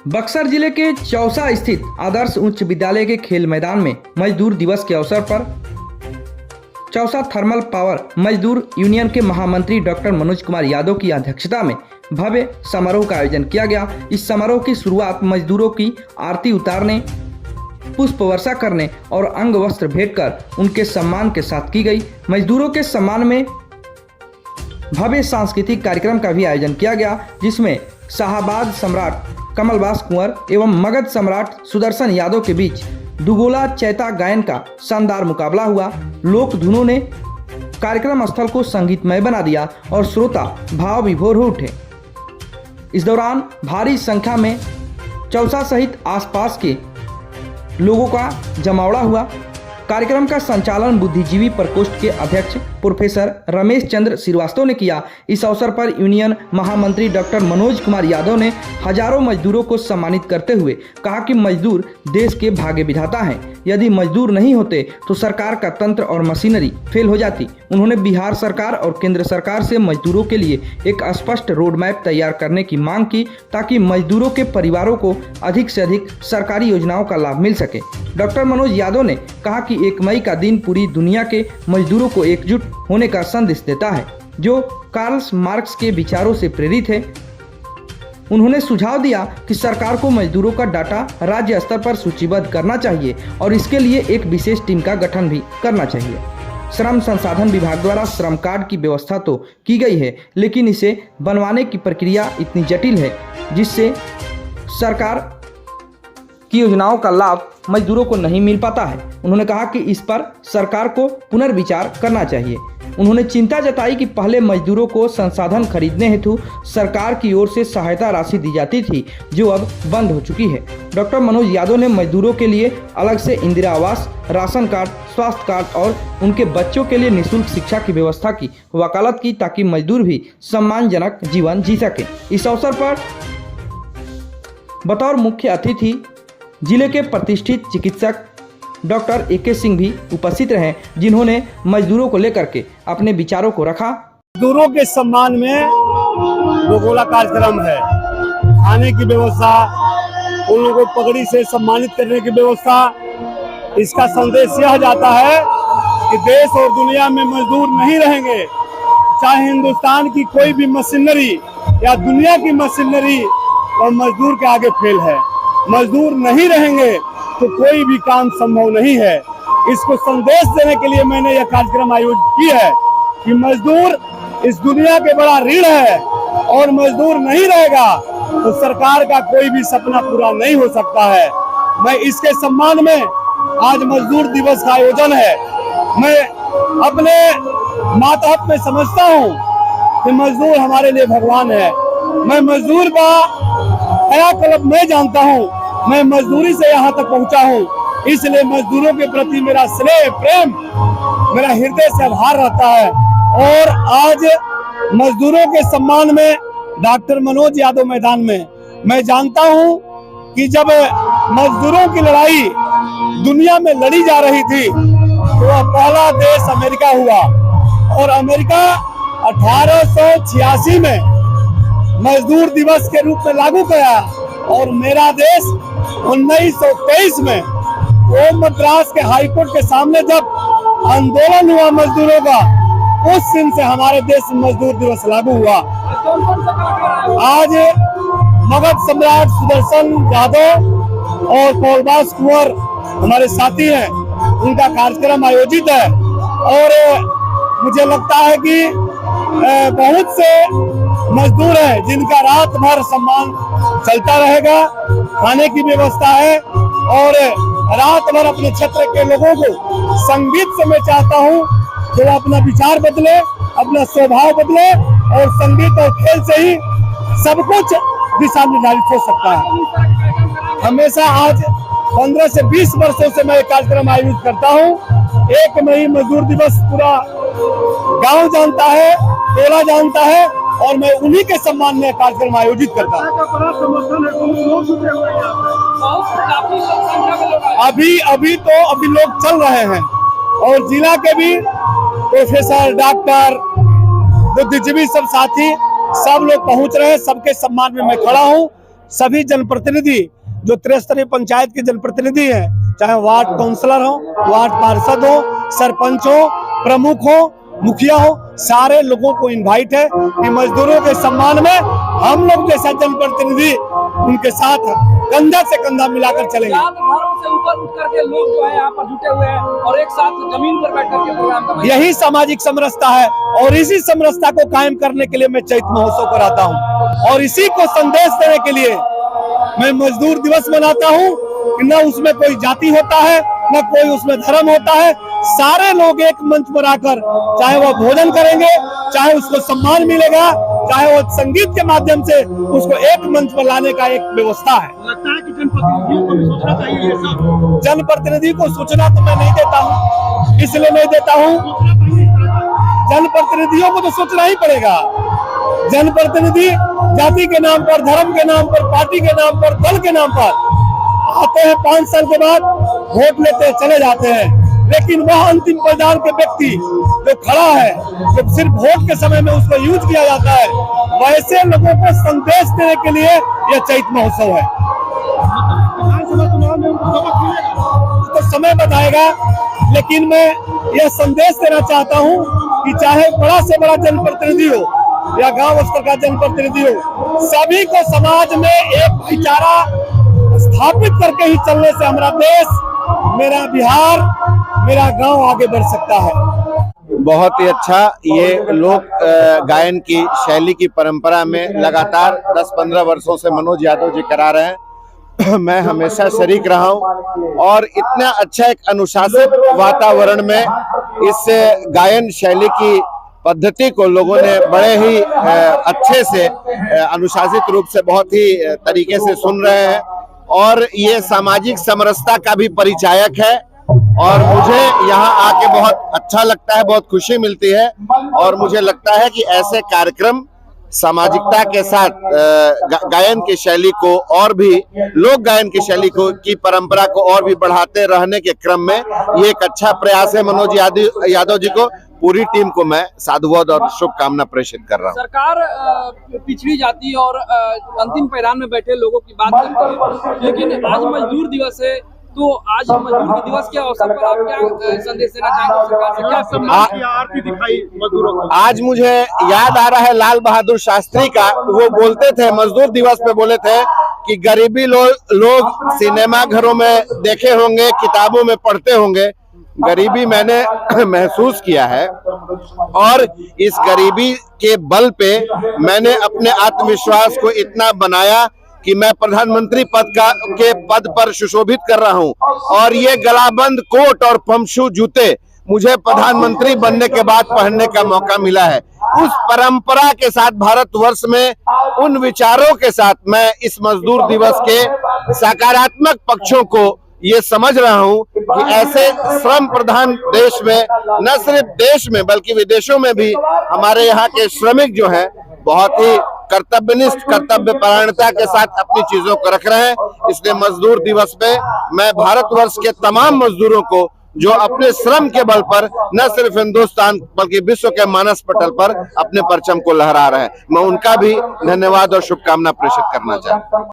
बक्सर जिले के चौसा स्थित आदर्श उच्च विद्यालय के खेल मैदान में मजदूर दिवस के अवसर पर चौसा थर्मल पावर मजदूर यूनियन के महामंत्री डॉक्टर मनोज कुमार यादव की अध्यक्षता में भव्य समारोह का आयोजन किया गया। इस समारोह की शुरुआत मजदूरों की आरती उतारने, पुष्प वर्षा करने और अंग वस्त्र भेंट कर उनके सम्मान के साथ की गई। मजदूरों के सम्मान में भव्य सांस्कृतिक कार्यक्रम का भी आयोजन किया गया, जिसमें शाहबाद सम्राट कमलबास कुंवर एवं मगध सम्राट सुदर्शन यादव के बीच दुगोला चैता गायन का शानदार मुकाबला हुआ। लोक धुनों ने कार्यक्रम स्थल को संगीतमय बना दिया और श्रोता भाव विभोर हो उठे। इस दौरान भारी संख्या में चौसा सहित आसपास के लोगों का जमावड़ा हुआ। कार्यक्रम का संचालन बुद्धिजीवी प्रकोष्ठ के अध्यक्ष प्रोफेसर रमेश चंद्र श्रीवास्तव ने किया। इस अवसर पर यूनियन महामंत्री डॉक्टर मनोज कुमार यादव ने हजारों मजदूरों को सम्मानित करते हुए कहा कि मजदूर देश के भाग्य विधाता हैं। यदि मजदूर नहीं होते तो सरकार का तंत्र और मशीनरी फेल हो जाती। उन्होंने बिहार सरकार और केंद्र सरकार से मजदूरों के लिए एक स्पष्ट रोड मैप तैयार करने की मांग की, ताकि मजदूरों के परिवारों को अधिक से अधिक सरकारी योजनाओं का लाभ मिल सके। डॉक्टर मनोज यादव ने कहा कि 1 मई का दिन पूरी दुनिया के मजदूरों को एकजुट होने का संदेश देता है, जो कार्ल मार्क्स के विचारों से प्रेरित है। उन्होंने सुझाव दिया कि सरकार को मजदूरों का डाटा राज्य स्तर पर सूचीबद्ध करना चाहिए और इसके लिए एक विशेष टीम का गठन भी करना चाहिए। श्रम संसाधन विभाग द्वारा श्रम कार्ड की व्यवस्था तो की गई है, लेकिन इसे बनवाने की प्रक्रिया इतनी जटिल है जिससे सरकार की योजनाओं का लाभ मजदूरों को नहीं मिल पाता है। उन्होंने कहा कि इस पर सरकार को पुनर्विचार करना चाहिए। उन्होंने चिंता जताई कि पहले मजदूरों को संसाधन खरीदने हेतु सरकार की ओर से सहायता राशि दी जाती थी, जो अब बंद हो चुकी है। डॉक्टर मनोज यादव ने मजदूरों के लिए अलग से इंदिरा आवास, राशन कार्ड, स्वास्थ्य कार्ड और उनके बच्चों के लिए निःशुल्क शिक्षा की व्यवस्था की वकालत की, ताकि मजदूर भी सम्मानजनक जीवन जी सके। इस अवसर पर बतौर मुख्य अतिथि जिले के प्रतिष्ठित चिकित्सक डॉक्टर AK सिंह भी उपस्थित रहे, जिन्होंने मजदूरों को लेकर के अपने विचारों को रखा। मजदूरों के सम्मान में गोला कार्यक्रम है, खाने की व्यवस्था, उन लोगों को पगड़ी से सम्मानित करने की व्यवस्था। इसका संदेश यह जाता है कि देश और दुनिया में मजदूर नहीं रहेंगे, चाहे हिंदुस्तान की कोई भी मशीनरी या दुनिया की मशीनरी, और मजदूर के आगे फेल है। मजदूर नहीं रहेंगे तो कोई भी काम संभव नहीं है। इसको संदेश देने के लिए मैंने यह कार्यक्रम आयोजित की है कि मजदूर इस दुनिया के बड़ा रीढ़ है और मजदूर नहीं रहेगा तो सरकार का कोई भी सपना पूरा नहीं हो सकता है। मैं इसके सम्मान में आज मजदूर दिवस का आयोजन है। मैं अपने मातहत में समझता हूँ कि मजदूर हमारे लिए भगवान है। मैं मजदूर का क्रियाकलाप मैं जानता हूँ, मैं मजदूरी से यहाँ तक पहुँचा हूँ, इसलिए मजदूरों के प्रति मेरा स्नेह प्रेम मेरा हृदय से आभार रहता है। और आज मजदूरों के सम्मान में डॉक्टर मनोज यादव मैदान में, मैं जानता हूँ कि जब मजदूरों की लड़ाई दुनिया में लड़ी जा रही थी तो वह पहला देश अमेरिका हुआ, और अमेरिका 1886 में मजदूर दिवस के रूप में लागू किया, और मेरा देश 1923 में वो मद्रास के हाईकोर्ट के सामने जब आंदोलन हुआ मजदूरों का, उस दिन से हमारे देश में मजदूर दिवस लागू हुआ। आज मगध सम्राट सुदर्शन यादव और कमलबास कुंवर हमारे साथी हैं, उनका कार्यक्रम आयोजित है, और मुझे लगता है कि बहुत से मजदूर हैं जिनका रात भर सम्मान चलता रहेगा, खाने की व्यवस्था है, और रात भर अपने क्षेत्र के लोगों को संगीत से मैं चाहता हूं कि वो अपना विचार बदले, अपना स्वभाव बदले, और संगीत और खेल से ही सब कुछ दिशा निर्धारित हो सकता है। हमेशा आज 15 से 20 वर्षों से मैं कार्यक्रम आयोजित करता हूं। 1 मई मजदूर दिवस पूरा गांव जानता है, टोला जानता है, और मैं उन्हीं के सम्मान में कार्यक्रम आयोजित करता हूँ। अभी लोग चल रहे हैं, और जिला के भी प्रोफेसर, डॉक्टर, बुद्धिजीवी सब साथी सब लोग पहुंच रहे हैं। सबके सम्मान में मैं खड़ा हूं। सभी जनप्रतिनिधि जो त्रिस्तरीय पंचायत के जनप्रतिनिधि हैं, चाहे वार्ड काउंसलर हो, वार्ड पार्षद हो, सरपंच हो, प्रमुख हो, मुखिया हो, सारे लोगों को इनवाइट है कि मजदूरों के सम्मान में हम लोग जैसा जनप्रतिनिधि उनके साथ कंधा से कंधा मिलाकर चलेंगे। घरों से ऊपर उठ करके लोग जो है यहाँ पर जुटे हुए हैं और एक साथ जमीन पर बैठ करके प्रोग्राम कर रहे हैं। यही सामाजिक समरसता है और इसी समरसता को कायम करने के लिए मैं चैत महोत्सव पर आता हूँ और इसी को संदेश देने के लिए मैं मजदूर दिवस मनाता हूँ कि न उसमें कोई जाति होता है, न कोई उसमें धर्म होता है। सारे लोग एक मंच पर आकर चाहे वह भोजन करेंगे, चाहे उसको सम्मान मिलेगा, चाहे वो संगीत के माध्यम से उसको एक मंच पर लाने का एक व्यवस्था है। लगता है कि जनप्रतिनिधियों को भी सोचना चाहिए ये सब। जनप्रतिनिधि को सूचना तो मैं नहीं देता हूँ, इसलिए नहीं देता हूँ, जनप्रतिनिधियों को तो सोचना ही पड़ेगा। जनप्रतिनिधि जाति के नाम पर, धर्म के नाम पर, पार्टी के नाम पर, दल के नाम पर आते हैं, 5 साल के बाद वोट लेते हैं, चले जाते हैं, लेकिन वह अंतिम पायदान के व्यक्ति जो खड़ा है, जो सिर्फ वोट के समय में उसको यूज किया जाता है, वैसे लोगों को संदेश देने के लिए यह चैत महोत्सव है। विधानसभा चुनाव में उनको सबक मिलेगा तो समय बताएगा, लेकिन मैं यह संदेश देना चाहता हूं कि चाहे बड़ा से बड़ा जनप्रतिनिधि हो या गांव स्तर का जनप्रतिनिधि हो, सभी को समाज में एक भाईचारा स्थापित करके ही चलने से हमारा देश, मेरा बिहार, मेरा गांव आगे बढ़ सकता है। बहुत ही अच्छा। ये लोक गायन की शैली की परंपरा में लगातार 10-15 वर्षों से मनोज यादव जी करा रहे हैं। मैं हमेशा शरीक रहा हूं और इतना अच्छा एक अनुशासित वातावरण में इस गायन शैली की पद्धति को लोगों ने बड़े ही अच्छे से अनुशासित रूप से बहुत ही तरीके से सुन रहे हैं और ये सामाजिक समरसता का भी परिचायक है और मुझे यहाँ आके बहुत अच्छा लगता है, बहुत खुशी मिलती है और मुझे लगता है कि ऐसे कार्यक्रम सामाजिकता के साथ गायन की शैली को और भी, लोक गायन की शैली को की परंपरा को और भी बढ़ाते रहने के क्रम में ये एक अच्छा प्रयास है। मनोज यादव जी को, पूरी टीम को मैं साधुवाद और शुभकामना प्रेषित कर रहा हूँ। सरकार पिछड़ी जाति और अंतिम पायदान में बैठे लोगों की बात करती है, लेकिन आज मजदूर दिवस है, तो आज मजदूर दिवस के अवसर पर आप क्या संदेश देना चाहेंगे? सरकार से क्या सम्मान की आरती दिखाई मजदूरों को? आज मुझे याद आ रहा है लाल बहादुर शास्त्री का, वो बोलते थे मजदूर दिवस पे, बोले थे कि गरीबी लोग सिनेमा घरों में देखे होंगे, किताबों में पढ़ते होंगे, गरीबी मैंने महसूस किया है और इस गरीबी के बल पे मैंने अपने आत्मविश्वास को इतना बनाया कि मैं प्रधानमंत्री के पद पर सुशोभित कर रहा हूं और ये गलाबंद कोट और पम्पशू जूते मुझे प्रधानमंत्री बनने के बाद पहनने का मौका मिला है। उस परंपरा के साथ, भारतवर्ष में उन विचारों के साथ मैं इस मजदूर दिवस के सकारात्मक पक्षों को ये समझ रहा हूं कि ऐसे श्रम प्रधान देश में, न सिर्फ देश में बल्कि विदेशों में भी हमारे यहाँ के श्रमिक जो हैं बहुत ही कर्तव्यनिष्ठ, कर्तव्य परायणता के साथ अपनी चीजों को रख रहे हैं। इसलिए मजदूर दिवस पे मैं भारतवर्ष के तमाम मजदूरों को जो अपने श्रम के बल पर न सिर्फ हिंदुस्तान बल्कि विश्व के मानस पटल पर अपने परचम को लहरा रहे हैं, मैं उनका भी धन्यवाद और शुभकामना प्रेषित करना चाहता हूं।